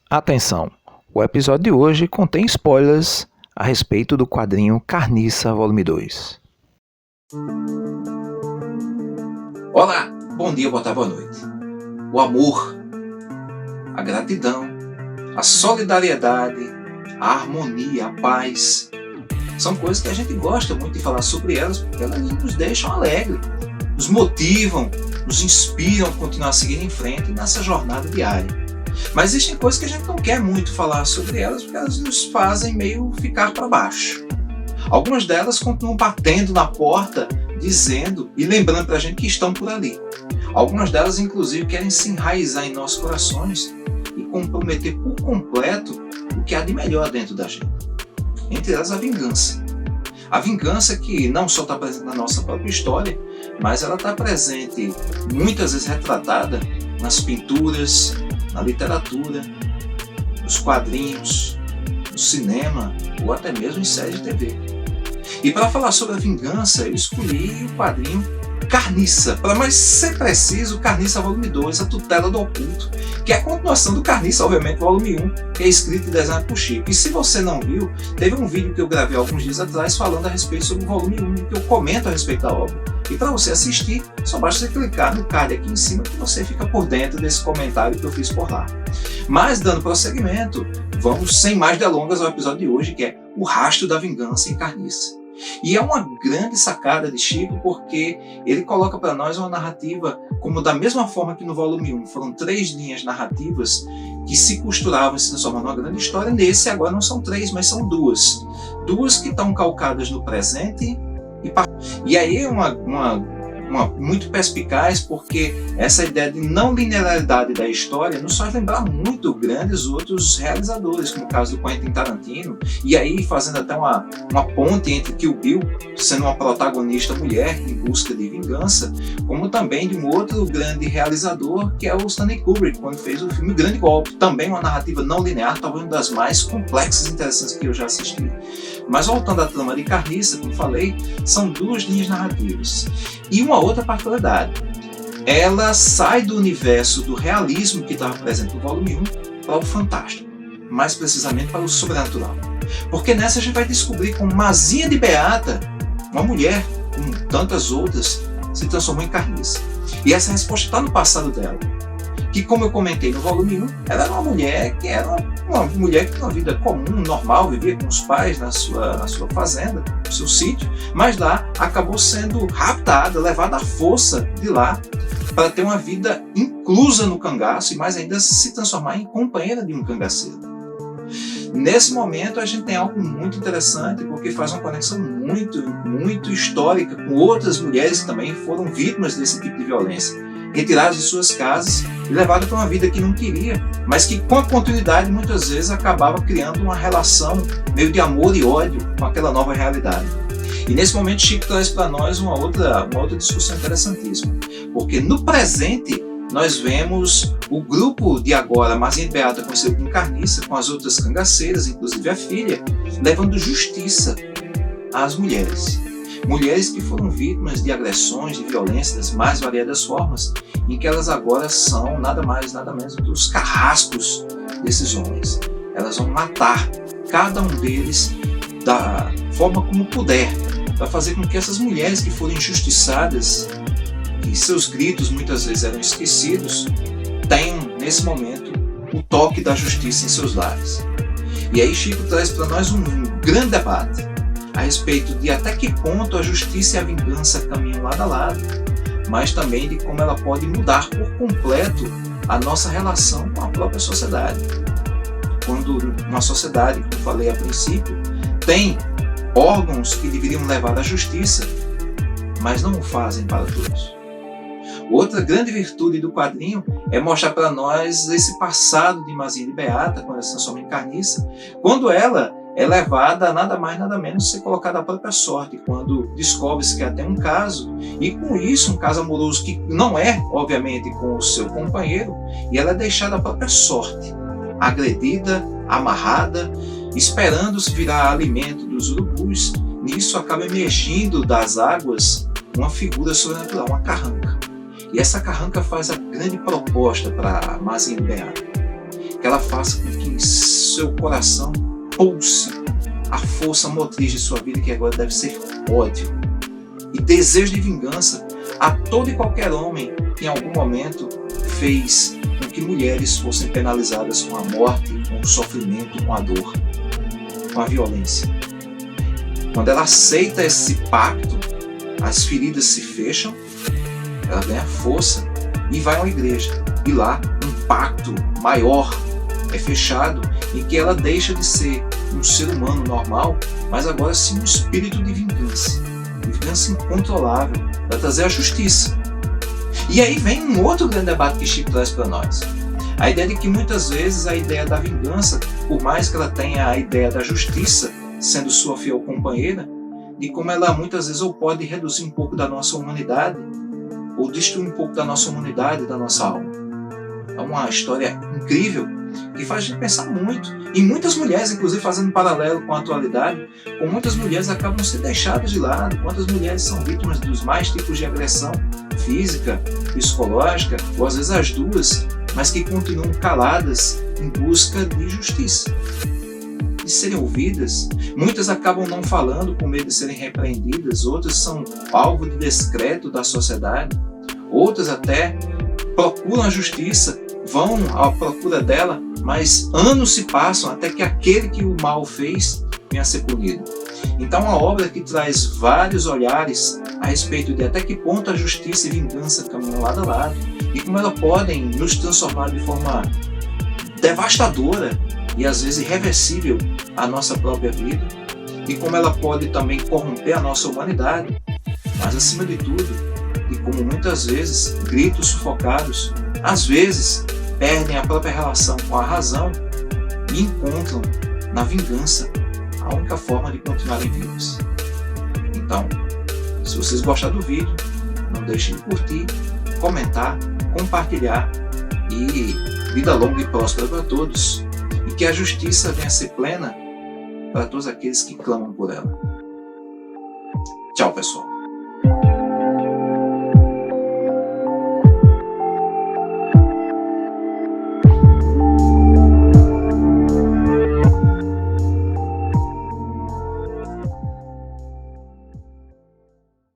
Atenção! O episódio de hoje contém spoilers a respeito do quadrinho Carniça Volume 2. Olá, bom dia, boa tarde, boa noite. O amor, a gratidão, a solidariedade, a harmonia, a paz, são coisas que a gente gosta muito de falar sobre elas porque elas nos deixam alegres, nos motivam, nos inspiram a continuar seguindo em frente nessa jornada diária. Mas existem coisas que a gente não quer muito falar sobre elas porque elas nos fazem meio ficar para baixo. Algumas delas continuam batendo na porta, dizendo e lembrando para a gente que estão por ali. Algumas delas, inclusive, querem se enraizar em nossos corações e comprometer por completo o que há de melhor dentro da gente. Entre elas, a vingança. A vingança que não só está presente na nossa própria história, mas ela está presente, muitas vezes retratada, nas pinturas, na literatura, nos quadrinhos, no cinema ou até mesmo em séries de TV. E para falar sobre a vingança, eu escolhi o quadrinho Carniça, para mais ser preciso, Carniça Volume 2, A Tutela do Oculto, que é a continuação do Carniça, obviamente, Volume 1, que é escrito e desenhado por Chico. E se você não viu, teve um vídeo que eu gravei alguns dias atrás falando a respeito sobre o Volume 1, que eu comento a respeito da obra. E para você assistir, só basta você clicar no card aqui em cima que você fica por dentro desse comentário que eu fiz por lá. Mas, dando prosseguimento, vamos sem mais delongas ao episódio de hoje, que é O Rastro da Vingança em Carniça. E é uma grande sacada de Chico porque ele coloca para nós uma narrativa como da mesma forma que no volume 1 foram 3 linhas narrativas que se costuravam e se transformam numa grande história. Nesse agora não são 3, mas são 2. 2 que estão calcadas no presente e aí é uma muito perspicaz porque essa ideia de não linearidade da história nos faz lembrar muito grandes outros realizadores, como o caso do Quentin Tarantino, e aí fazendo até uma ponte entre Kill Bill, sendo uma protagonista mulher em busca de vingança, como também de um outro grande realizador que é o Stanley Kubrick, quando fez o filme Grande Golpe, também uma narrativa não linear, talvez uma das mais complexas e interessantes que eu já assisti. Mas voltando à trama de Carniça, como falei, são 2 linhas narrativas. E uma outra particularidade, ela sai do universo do realismo que estava presente no volume 1 para o fantástico, mais precisamente para o sobrenatural. Porque nessa a gente vai descobrir como Mazinha de Beata, uma mulher, como tantas outras, se transformou em Carniça. E essa resposta está no passado dela. Que, como eu comentei no volume 1, ela era uma mulher que tinha uma vida comum, normal, vivia com os pais na sua fazenda, no seu sítio, mas lá acabou sendo raptada, levada à força de lá para ter uma vida inclusa no cangaço e mais ainda se transformar em companheira de um cangaceiro. Nesse momento a gente tem algo muito interessante porque faz uma conexão muito histórica com outras mulheres que também foram vítimas desse tipo de violência, retiradas de suas casas e levadas para uma vida que não queria, mas que com a continuidade muitas vezes acabava criando uma relação meio de amor e ódio com aquela nova realidade. E nesse momento Chico traz para nós uma outra discussão interessantíssima, porque no presente nós vemos o grupo de agora, Mazinha de Beata, conhecido como Carniça, com as outras cangaceiras, inclusive a filha, levando justiça às mulheres. Mulheres que foram vítimas de agressões, de violência das mais variadas formas, em que elas agora são nada mais, nada menos do que os carrascos desses homens. Elas vão matar cada um deles da forma como puder, para fazer com que essas mulheres que foram injustiçadas, que seus gritos muitas vezes eram esquecidos, tenham nesse momento o toque da justiça em seus lares. E aí Chico traz para nós um grande debate a respeito de até que ponto a justiça e a vingança caminham lado a lado, mas também de como ela pode mudar por completo a nossa relação com a própria sociedade. Quando uma sociedade, como falei a princípio, tem órgãos que deveriam levar à justiça, mas não o fazem para todos. Outra grande virtude do quadrinho é mostrar para nós esse passado de Mazinha de Beata, quando ela se transforma em Carniça, quando ela é levada a nada mais nada menos ser colocada à própria sorte, quando descobre-se que até um caso, e com isso um caso amoroso que não é, obviamente, com o seu companheiro, e ela é deixada à própria sorte, agredida, amarrada, esperando se virar alimento dos urubus. Nisso acaba emergindo das águas uma figura sobrenatural, uma carranca. E essa carranca faz a grande proposta para Mazinha de Beata. que ela faça com que seu coração pulse a força motriz de sua vida, que agora deve ser ódio e desejo de vingança a todo e qualquer homem que em algum momento fez com que mulheres fossem penalizadas com a morte, com o sofrimento, com a dor, com a violência. Quando ela aceita esse pacto, as feridas se fecham, ela ganha força e vai a uma igreja. E lá um pacto maior é fechado, em que ela deixa de ser um ser humano normal, mas agora sim um espírito de vingança incontrolável, para trazer a justiça. E aí vem um outro grande debate que Chico traz para nós. A ideia de que muitas vezes a ideia da vingança, por mais que ela tenha a ideia da justiça, sendo sua fiel companheira, de como ela muitas vezes ou pode reduzir um pouco da nossa humanidade, ou destruir um pouco da nossa humanidade, da nossa alma. É uma história incrível que faz a gente pensar muito. E muitas mulheres, inclusive fazendo um paralelo com a atualidade, com muitas mulheres acabam sendo deixadas de lado. Quantas mulheres são vítimas dos mais tipos de agressão física, psicológica, ou às vezes as duas, mas que continuam caladas em busca de justiça, de serem ouvidas. Muitas acabam não falando com medo de serem repreendidas, outras são alvo de descrédito da sociedade, outras até procuram a justiça, vão à procura dela, mas anos se passam até que aquele que o mal fez venha a ser punido. Então, uma obra que traz vários olhares a respeito de até que ponto a justiça e vingança caminham lado a lado e como elas podem nos transformar de forma devastadora e às vezes irreversível a nossa própria vida, e como ela pode também corromper a nossa humanidade, mas acima de tudo, e como muitas vezes gritos sufocados, às vezes perdem a própria relação com a razão e encontram na vingança a única forma de continuarem vivos. Então, se vocês gostaram do vídeo, não deixem de curtir, comentar, compartilhar, e vida longa e próspera para todos, e que a justiça venha a ser plena para todos aqueles que clamam por ela. Tchau, pessoal.